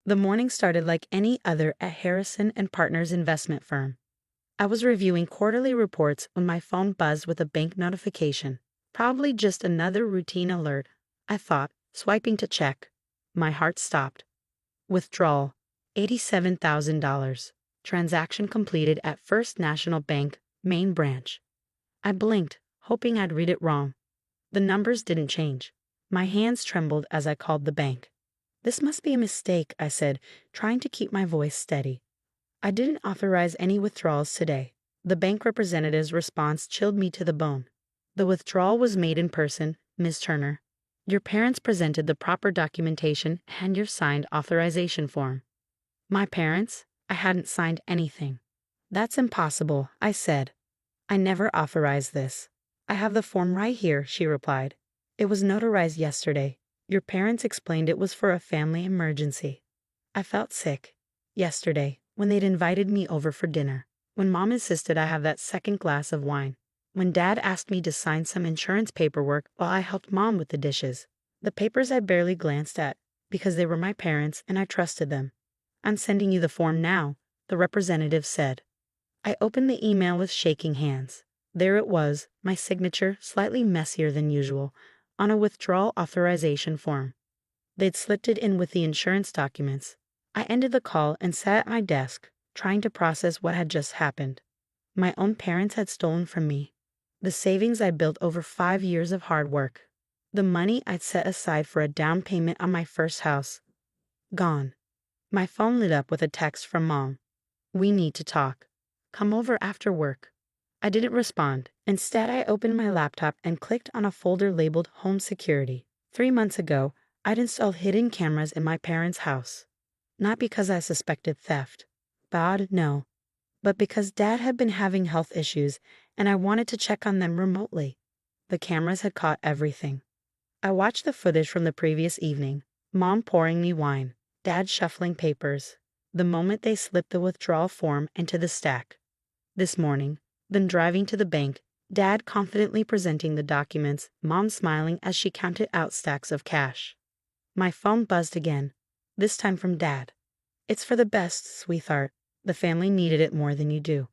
The morning started like any other at Harrison and Partners investment firm. I was reviewing quarterly reports when my phone buzzed with a bank notification. Probably just another routine alert, I thought, swiping to check. My heart stopped. Withdrawal, $87,000. Transaction completed at First National Bank, main branch. I blinked, hoping I'd read it wrong. The numbers didn't change. My hands trembled as I called the bank. "This must be a mistake," I said, trying to keep my voice steady. "I didn't authorize any withdrawals today." The bank representative's response chilled me to the bone. "The withdrawal was made in person, Ms. Turner. Your parents presented the proper documentation and your signed authorization form." My parents? I hadn't signed anything. "That's impossible," I said. "I never authorized this." "I have the form right here," she replied. "It was notarized yesterday. Your parents explained it was for a family emergency." I felt sick. Yesterday, when they'd invited me over for dinner, when Mom insisted I have that second glass of wine, when Dad asked me to sign some insurance paperwork while I helped Mom with the dishes. The papers I barely glanced at, because they were my parents and I trusted them. "I'm sending you the form now," the representative said. I opened the email with shaking hands. There it was, my signature, slightly messier than usual, on a withdrawal authorization form. They'd slipped it in with the insurance documents. I ended the call and sat at my desk, trying to process what had just happened. My own parents had stolen from me. The savings I'd built over 5 years of hard work. The money I'd set aside for a down payment on my first house. Gone. My phone lit up with a text from Mom. "We need to talk. Come over after work." I didn't respond. Instead, I opened my laptop and clicked on a folder labeled Home Security. 3 months ago, I'd installed hidden cameras in my parents' house. Not because I suspected theft. God, no. But because Dad had been having health issues, and I wanted to check on them remotely. The cameras had caught everything. I watched the footage from the previous evening. Mom pouring me wine. Dad shuffling papers. The moment they slipped the withdrawal form into the stack. This morning, then driving to the bank, Dad confidently presenting the documents, Mom smiling as she counted out stacks of cash. My phone buzzed again, this time from Dad. "It's for the best, sweetheart. The family needed it more than you do."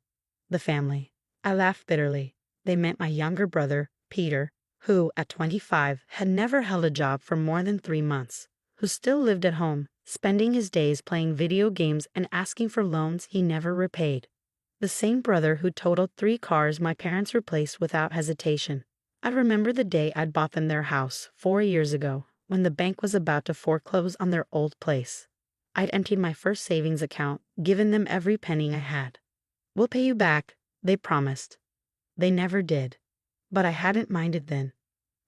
The family. I laughed bitterly. They meant my younger brother, Peter, who, at 25, had never held a job for more than 3 months, who still lived at home, spending his days playing video games and asking for loans he never repaid. The same brother who totaled 3 cars my parents replaced without hesitation. I remember the day I'd bought them their house 4 years ago, when the bank was about to foreclose on their old place. I'd emptied my first savings account, given them every penny I had. "We'll pay you back," they promised. They never did. But I hadn't minded then.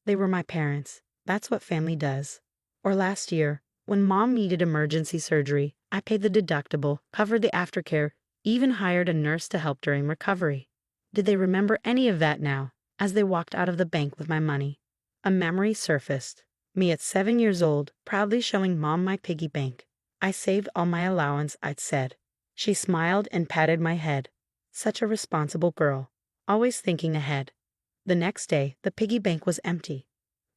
They were my parents. That's what family does. Or last year, when Mom needed emergency surgery, I paid the deductible, covered the aftercare, even hired a nurse to help during recovery. Did they remember any of that now, as they walked out of the bank with my money? A memory surfaced. Me at 7 years old, proudly showing Mom my piggy bank. "I saved all my allowance," I'd said. She smiled and patted my head. Such a responsible girl, always thinking ahead. The next day, the piggy bank was empty.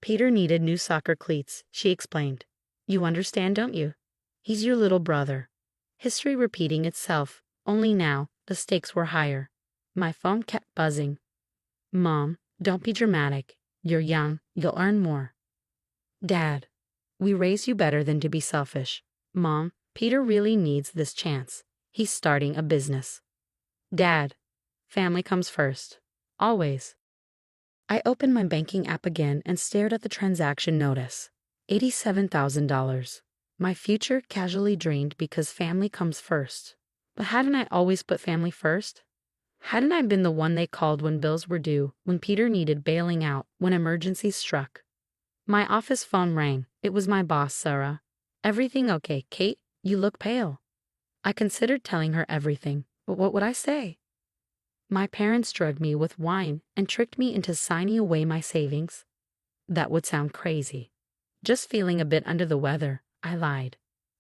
"Peter needed new soccer cleats," she explained. "You understand, don't you? He's your little brother." History repeating itself, only now, the stakes were higher. My phone kept buzzing. "Mom, don't be dramatic. You're young, you'll earn more." "Dad, we raised you better than to be selfish." "Mom, Peter really needs this chance. He's starting a business." "Dad, family comes first. Always." I opened my banking app again and stared at the transaction notice. $87,000. My future casually drained because family comes first. But hadn't I always put family first? Hadn't I been the one they called when bills were due, when Peter needed bailing out, when emergencies struck? My office phone rang. It was my boss, Sarah. "Everything okay, Kate? You look pale." I considered telling her everything, but what would I say? My parents drugged me with wine and tricked me into signing away my savings. That would sound crazy. "Just feeling a bit under the weather," I lied.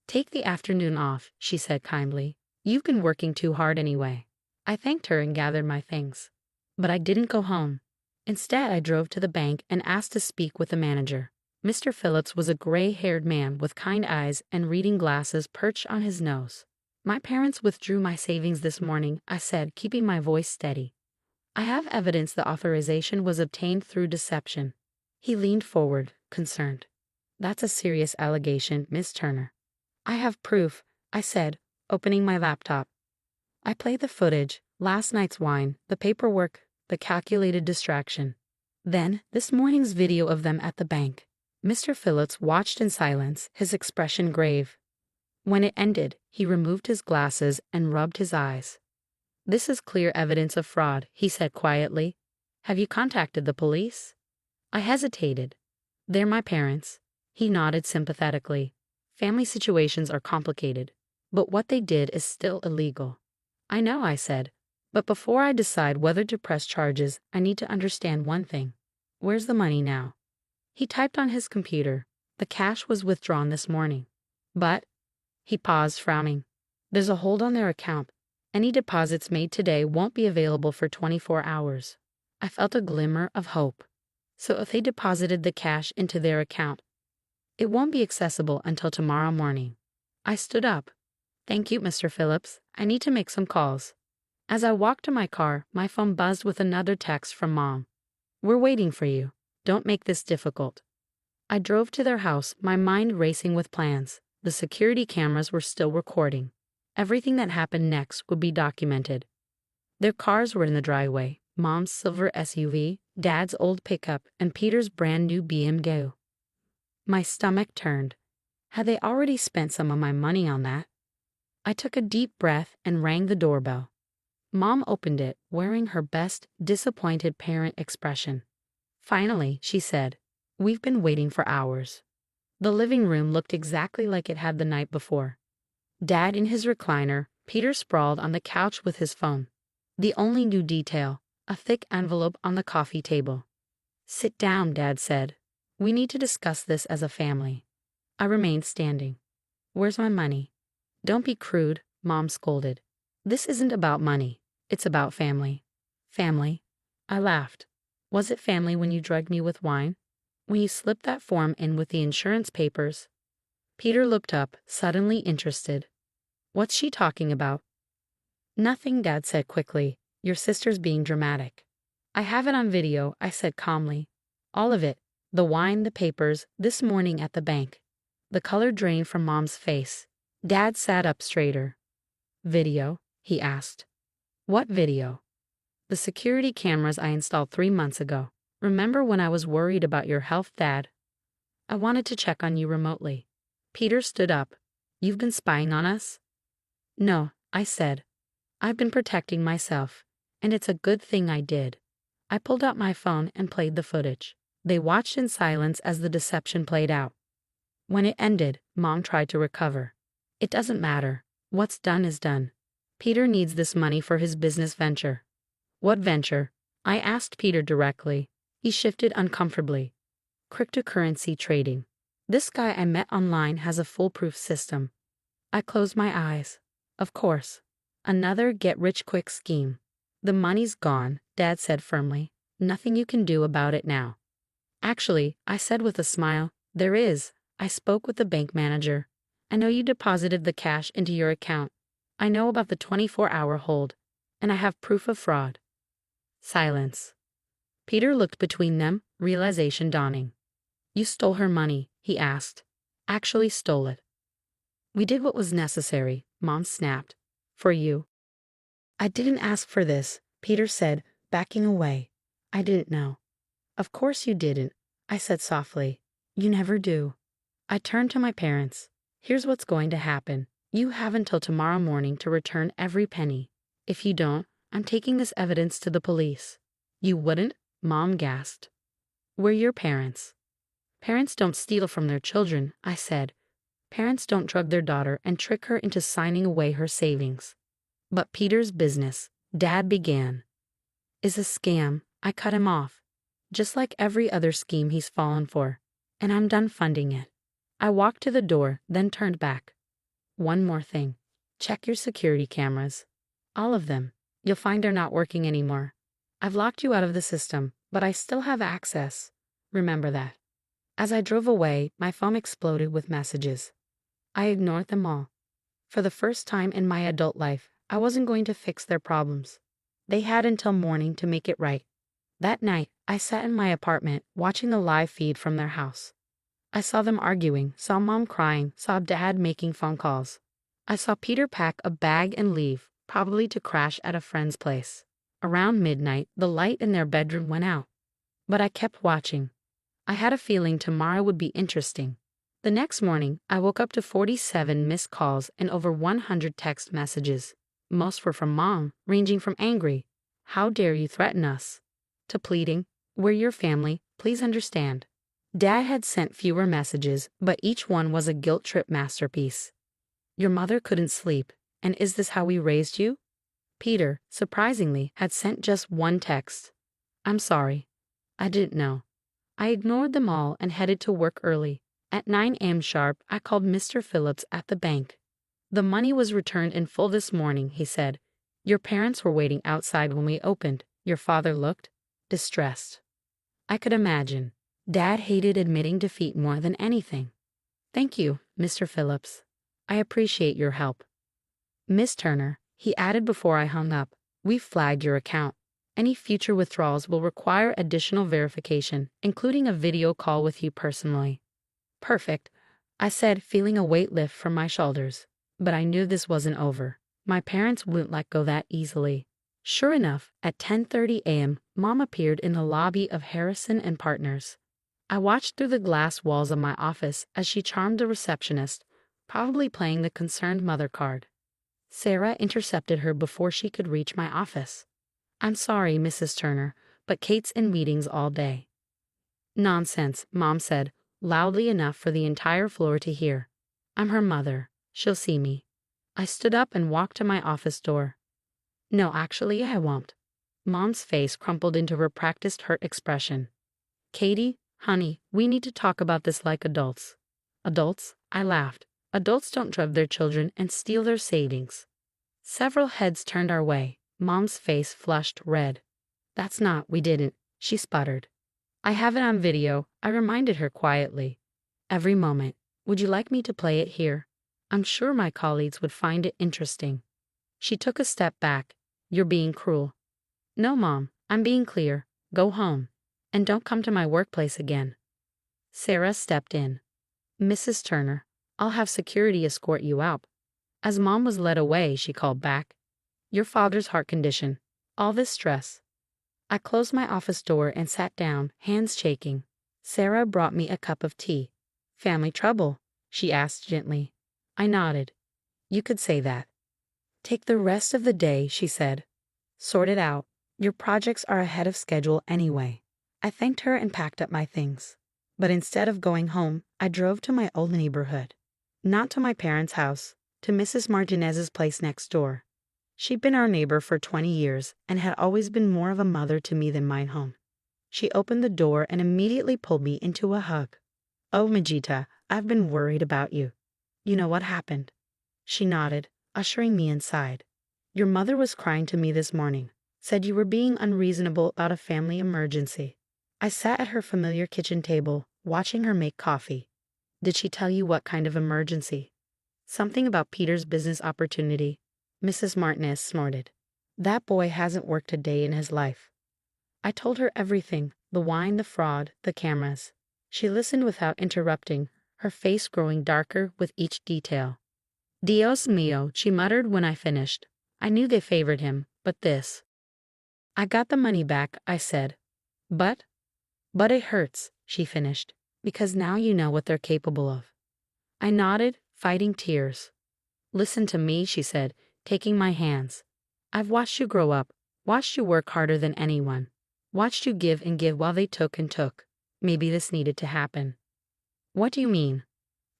"Take the afternoon off," she said kindly. "You've been working too hard anyway." I thanked her and gathered my things. But I didn't go home. Instead, I drove to the bank and asked to speak with the manager. Mr. Phillips was a gray-haired man with kind eyes and reading glasses perched on his nose. My parents withdrew my savings this morning, I said, keeping my voice steady. I have evidence the authorization was obtained through deception. He leaned forward, concerned. That's a serious allegation, Miss Turner. I have proof, I said, opening my laptop. I played the footage, last night's wine, the paperwork, the calculated distraction. Then, this morning's video of them at the bank. Mr. Phillips watched in silence, his expression grave. When it ended, he removed his glasses and rubbed his eyes. This is clear evidence of fraud, he said quietly. Have you contacted the police? I hesitated. They're my parents. He nodded sympathetically. Family situations are complicated, but what they did is still illegal. I know, I said, but before I decide whether to press charges, I need to understand one thing. Where's the money now? He typed on his computer. The cash was withdrawn this morning. But, he paused, frowning. There's a hold on their account. Any deposits made today won't be available for 24 hours. I felt a glimmer of hope. So if they deposited the cash into their account, it won't be accessible until tomorrow morning. I stood up. Thank you, Mr. Phillips. I need to make some calls. As I walked to my car, my phone buzzed with another text from Mom. We're waiting for you. Don't make this difficult. I drove to their house, my mind racing with plans. The security cameras were still recording. Everything that happened next would be documented. Their cars were in the driveway, Mom's silver SUV, Dad's old pickup, and Peter's brand new BMW. My stomach turned. Had they already spent some of my money on that? I took a deep breath and rang the doorbell. Mom opened it, wearing her best disappointed parent expression. Finally, she said, we've been waiting for hours. The living room looked exactly like it had the night before. Dad in his recliner, Peter sprawled on the couch with his phone. The only new detail, a thick envelope on the coffee table. Sit down, Dad said. We need to discuss this as a family. I remained standing. Where's my money? Don't be crude, Mom scolded. This isn't about money. It's about family. Family? I laughed. Was it family when you drugged me with wine? When you slipped that form in with the insurance papers? Peter looked up, suddenly interested. What's she talking about? Nothing, Dad said quickly. Your sister's being dramatic. I have it on video, I said calmly. All of it. The wine, the papers, this morning at the bank. The color drained from Mom's face. Dad sat up straighter. Video? He asked. What video? The security cameras I installed 3 months ago. Remember when I was worried about your health, Dad? I wanted to check on you remotely. Peter stood up. You've been spying on us? No, I said. I've been protecting myself, and it's a good thing I did. I pulled out my phone and played the footage. They watched in silence as the deception played out. When it ended, Mom tried to recover. It doesn't matter. What's done is done. Peter needs this money for his business venture. What venture? I asked Peter directly. He shifted uncomfortably. Cryptocurrency trading. This guy I met online has a foolproof system. I closed my eyes. Of course. Another get-rich-quick scheme. The money's gone, Dad said firmly. Nothing you can do about it now. Actually, I said with a smile, there is. I spoke with the bank manager. I know you deposited the cash into your account. I know about the 24-hour hold, and I have proof of fraud. Silence. Peter looked between them, realization dawning. You stole her money, he asked. Actually stole it. We did what was necessary, Mom snapped. For you. I didn't ask for this, Peter said, backing away. I didn't know. Of course you didn't, I said softly. You never do. I turned to my parents. Here's what's going to happen. You have until tomorrow morning to return every penny. If you don't, I'm taking this evidence to the police. You wouldn't? Mom gasped. We're your parents. Parents don't steal from their children, I said. Parents don't drug their daughter and trick her into signing away her savings. But Peter's business, Dad began, is a scam. I cut him off. Just like every other scheme he's fallen for. And I'm done funding it. I walked to the door, then turned back. One more thing. Check your security cameras. All of them. You'll find they're not working anymore. I've locked you out of the system, but I still have access. Remember that. As I drove away, my phone exploded with messages. I ignored them all. For the first time in my adult life, I wasn't going to fix their problems. They had until morning to make it right. That night, I sat in my apartment watching the live feed from their house. I saw them arguing, saw Mom crying, saw Dad making phone calls. I saw Peter pack a bag and leave, probably to crash at a friend's place. Around midnight, the light in their bedroom went out. But I kept watching. I had a feeling tomorrow would be interesting. The next morning, I woke up to 47 missed calls and over 100 text messages. Most were from Mom, ranging from angry, "How dare you threaten us?" to pleading, "We're your family, please understand." Dad had sent fewer messages, but each one was a guilt trip masterpiece. "Your mother couldn't sleep, and is this how we raised you?" Peter, surprisingly, had sent just one text. "I'm sorry. I didn't know." I ignored them all and headed to work early. At 9 a.m. sharp, I called Mr. Phillips at the bank. "The money was returned in full this morning," he said. "Your parents were waiting outside when we opened." Your father looked distressed. I could imagine. Dad hated admitting defeat more than anything. "Thank you, Mr. Phillips. I appreciate your help. Miss Turner," he added before I hung up, "we've flagged your account. Any future withdrawals will require additional verification, including a video call with you personally." "Perfect," I said, feeling a weight lift from my shoulders. But I knew this wasn't over. My parents wouldn't let go that easily. Sure enough, at 10:30 a.m., Mom appeared in the lobby of Harrison and Partners. I watched through the glass walls of my office as she charmed the receptionist, probably playing the concerned mother card. Sarah intercepted her before she could reach my office. "I'm sorry, Mrs. Turner, but Kate's in meetings all day." "Nonsense," Mom said, loudly enough for the entire floor to hear. "I'm her mother. She'll see me." I stood up and walked to my office door. "No, actually, I won't." Mom's face crumpled into her practiced hurt expression. "Katie, honey, we need to talk about this like adults." "Adults?" I laughed. "Adults don't drive their children and steal their savings." Several heads turned our way. Mom's face flushed red. We didn't," she sputtered. "I have it on video," I reminded her quietly. "Every moment. Would you like me to play it here? I'm sure my colleagues would find it interesting." She took a step back. "You're being cruel." "No, Mom, I'm being clear. Go home. And don't come to my workplace again." Sarah stepped in. "Mrs. Turner, I'll have security escort you out." As Mom was led away, she called back, "Your father's heart condition. All this stress." I closed my office door and sat down, hands shaking. Sarah brought me a cup of tea. "Family trouble?" she asked gently. I nodded. "You could say that." "Take the rest of the day," she said. "Sort it out. Your projects are ahead of schedule anyway." I thanked her and packed up my things. But instead of going home, I drove to my old neighborhood. Not to my parents' house, to Mrs. Martinez's place next door. She'd been our neighbor for 20 years and had always been more of a mother to me than mine home. She opened the door and immediately pulled me into a hug. "Oh, Majita, I've been worried about you. You know what happened?" She nodded, ushering me inside. "Your mother was crying to me this morning. Said you were being unreasonable about a family emergency." I sat at her familiar kitchen table, watching her make coffee. "Did she tell you what kind of emergency?" "Something about Peter's business opportunity." Mrs. Martinez snorted. "That boy hasn't worked a day in his life." I told her everything, the wine, the fraud, the cameras. She listened without interrupting, her face growing darker with each detail. "Dios mío," she muttered when I finished. "I knew they favored him, but this." "I got the money back," I said. But it hurts," she finished, "because now you know what they're capable of." I nodded, fighting tears. "Listen to me," she said, taking my hands. "I've watched you grow up, watched you work harder than anyone, watched you give and give while they took and took. Maybe this needed to happen." "What do you mean?"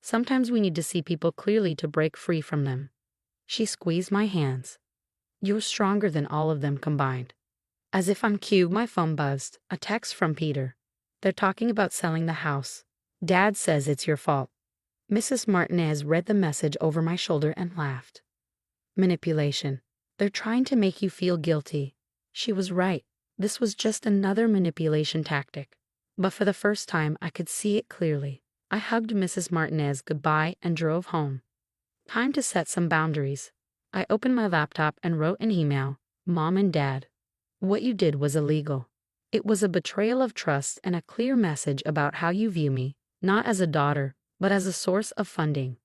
"Sometimes we need to see people clearly to break free from them." She squeezed my hands. "You're stronger than all of them combined." As if on cue, my phone buzzed. A text from Peter. "They're talking about selling the house. Dad says it's your fault." Mrs. Martinez read the message over my shoulder and laughed. "Manipulation. They're trying to make you feel guilty." She was right. This was just another manipulation tactic. But for the first time, I could see it clearly. I hugged Mrs. Martinez goodbye and drove home. Time to set some boundaries. I opened my laptop and wrote an email. Mom and Dad, what you did was illegal. It was a betrayal of trust and a clear message about how you view me, not as a daughter, but as a source of funding.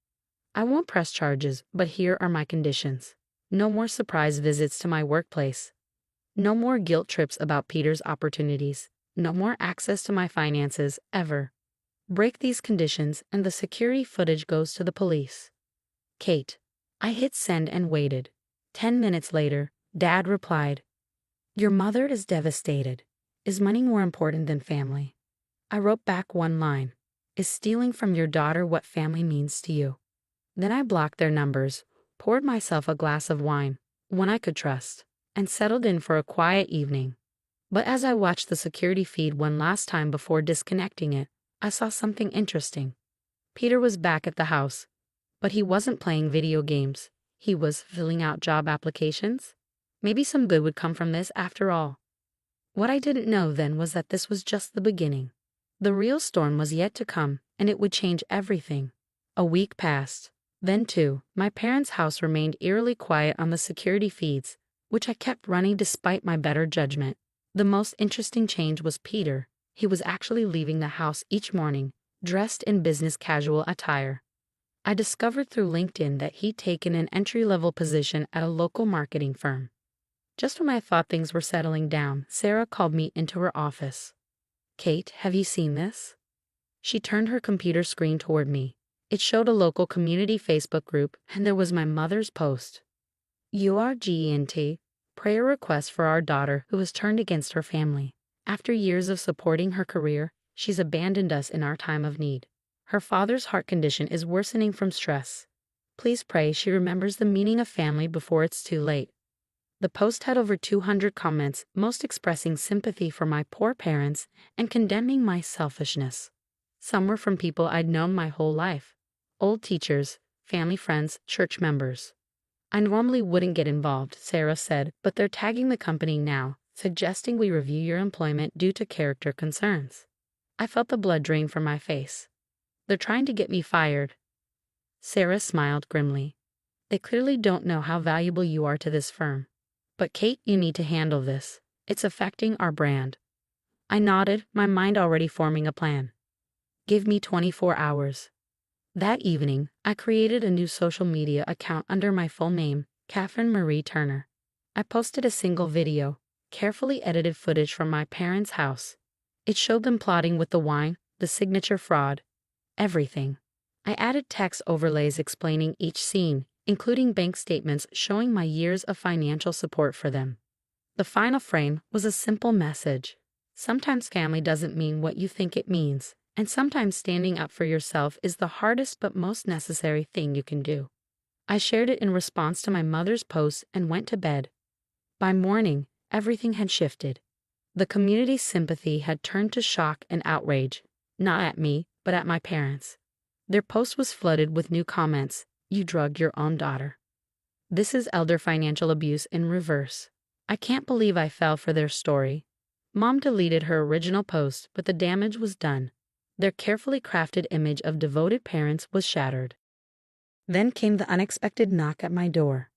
I won't press charges, but here are my conditions. No more surprise visits to my workplace. No more guilt trips about Peter's opportunities. No more access to my finances, ever. Break these conditions and the security footage goes to the police. Kate. I hit send and waited. 10 minutes later, Dad replied, "Your mother is devastated. Is money more important than family?" I wrote back one line. Is stealing from your daughter what family means to you? Then I blocked their numbers, poured myself a glass of wine, one I could trust, and settled in for a quiet evening. But as I watched the security feed one last time before disconnecting it, I saw something interesting. Peter was back at the house, but he wasn't playing video games. He was filling out job applications. Maybe some good would come from this after all. What I didn't know then was that this was just the beginning. The real storm was yet to come, and it would change everything. A week passed. Then, too, my parents' house remained eerily quiet on the security feeds, which I kept running despite my better judgment. The most interesting change was Peter. He was actually leaving the house each morning, dressed in business casual attire. I discovered through LinkedIn that he'd taken an entry-level position at a local marketing firm. Just when I thought things were settling down, Sarah called me into her office. "Kate, have you seen this?" She turned her computer screen toward me. It showed a local community Facebook group, and there was my mother's post. URGENT, prayer request for our daughter who was turned against her family. After years of supporting her career, she's abandoned us in our time of need. Her father's heart condition is worsening from stress. Please pray she remembers the meaning of family before it's too late. The post had over 200 comments, most expressing sympathy for my poor parents and condemning my selfishness. Some were from people I'd known my whole life. Old teachers, family friends, church members. I normally wouldn't get involved, Sarah said, but they're tagging the company now, suggesting we review your employment due to character concerns. I felt the blood drain from my face. They're trying to get me fired. Sarah smiled grimly. They clearly don't know how valuable you are to this firm. But Kate, you need to handle this. It's affecting our brand. I nodded, my mind already forming a plan. Give me 24 hours. That evening, I created a new social media account under my full name, Catherine Marie Turner. I posted a single video, carefully edited footage from my parents' house. It showed them plotting with the wine, the signature fraud, everything. I added text overlays explaining each scene, including bank statements showing my years of financial support for them. The final frame was a simple message. Sometimes family doesn't mean what you think it means, and sometimes standing up for yourself is the hardest but most necessary thing you can do. I shared it in response to my mother's post and went to bed. By morning, everything had shifted. The community's sympathy had turned to shock and outrage, not at me, but at my parents. Their post was flooded with new comments. You drugged your own daughter. This is elder financial abuse in reverse. I can't believe I fell for their story. Mom deleted her original post, but the damage was done. Their carefully crafted image of devoted parents was shattered. Then came the unexpected knock at my door.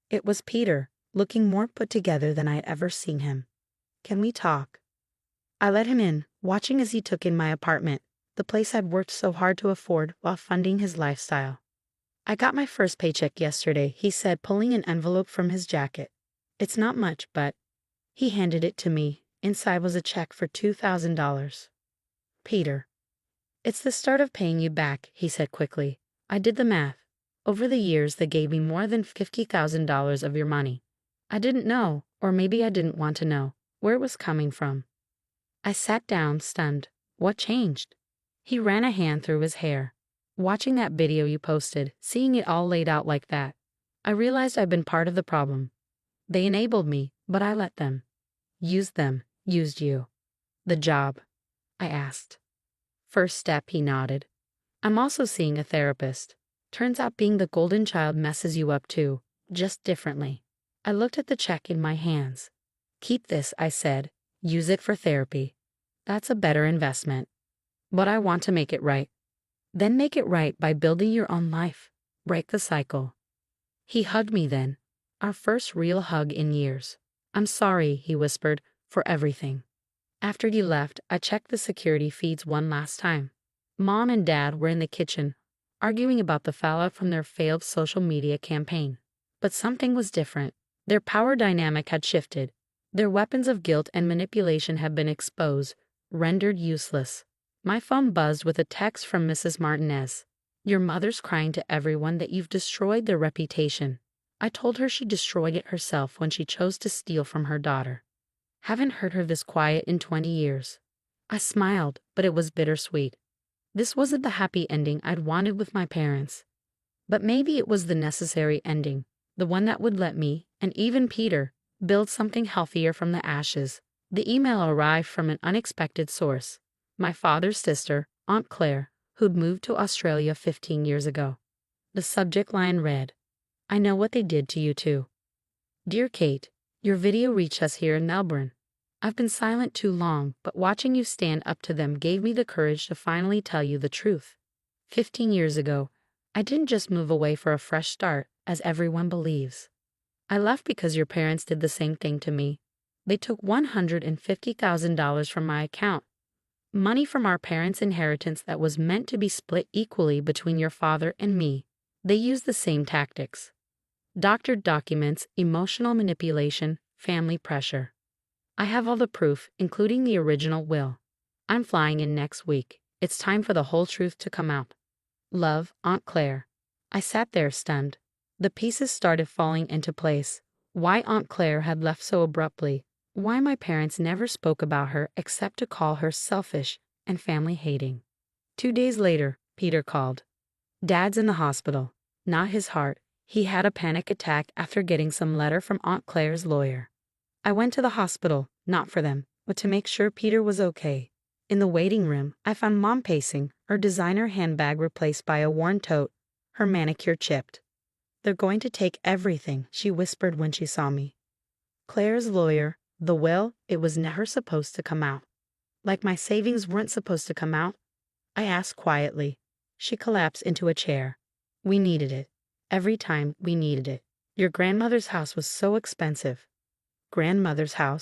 It was Peter, looking more put together than I had ever seen him. "Can we talk?" I let him in, watching as he took in my apartment, the place I'd worked so hard to afford while funding his lifestyle. "I got my first paycheck yesterday," he said, pulling an envelope from his jacket. "It's not much, but—" He handed it to me. Inside was a check for $2,000. "Peter, it's the start of paying you back," he said quickly. I did the math. Over the years, they gave me more than $50,000 of your money. I didn't know, or maybe I didn't want to know, where it was coming from. I sat down, stunned. What changed? He ran a hand through his hair. "Watching that video you posted, seeing it all laid out like that, I realized I've been part of the problem. They enabled me, but I let them. Used them, used you." "The job?" I asked. "First step," he nodded. "I'm also seeing a therapist. Turns out being the golden child messes you up too, just differently." I looked at the check in my hands. "Keep this," I said. "Use it for therapy." That's a better investment. But I want to make it right. Then make it right by building your own life. Break the cycle. He hugged me then. Our first real hug in years. I'm sorry, he whispered, for everything. After you left, I checked the security feeds one last time. Mom and Dad were in the kitchen, arguing about the fallout from their failed social media campaign. But something was different. Their power dynamic had shifted. Their weapons of guilt and manipulation had been exposed, rendered useless. My phone buzzed with a text from Mrs. Martinez. Your mother's crying to everyone that you've destroyed their reputation. I told her she destroyed it herself when she chose to steal from her daughter. Haven't heard her this quiet in 20 years. I smiled, but it was bittersweet. This wasn't the happy ending I'd wanted with my parents. But maybe it was the necessary ending, the one that would let me, and even Peter, build something healthier from the ashes. The email arrived from an unexpected source. My father's sister, Aunt Claire, who'd moved to Australia 15 years ago. The subject line read, I know what they did to you too. Dear Kate, your video reached us here in Melbourne. I've been silent too long, but watching you stand up to them gave me the courage to finally tell you the truth. 15 years ago, I didn't just move away for a fresh start, as everyone believes. I left because your parents did the same thing to me. They took $150,000 from my account. Money from our parents' inheritance that was meant to be split equally between your father and me. They used the same tactics. Doctored documents, emotional manipulation, family pressure. I have all the proof, including the original will. I'm flying in next week. It's time for the whole truth to come out. Love, Aunt Claire. I sat there stunned. The pieces started falling into place. Why Aunt Claire had left so abruptly. Why my parents never spoke about her except to call her selfish and family-hating. 2 days later, Peter called. Dad's in the hospital. Not his heart. He had a panic attack after getting some letter from Aunt Claire's lawyer. I went to the hospital, not for them, but to make sure Peter was okay. In the waiting room, I found Mom pacing, her designer handbag replaced by a worn tote, her manicure chipped. They're going to take everything, she whispered when she saw me. Claire's lawyer, the will, it was never supposed to come out. Like my savings weren't supposed to come out? I asked quietly. She collapsed into a chair. We needed it. Every time we needed it. Your grandmother's house was so expensive. Grandmother's house?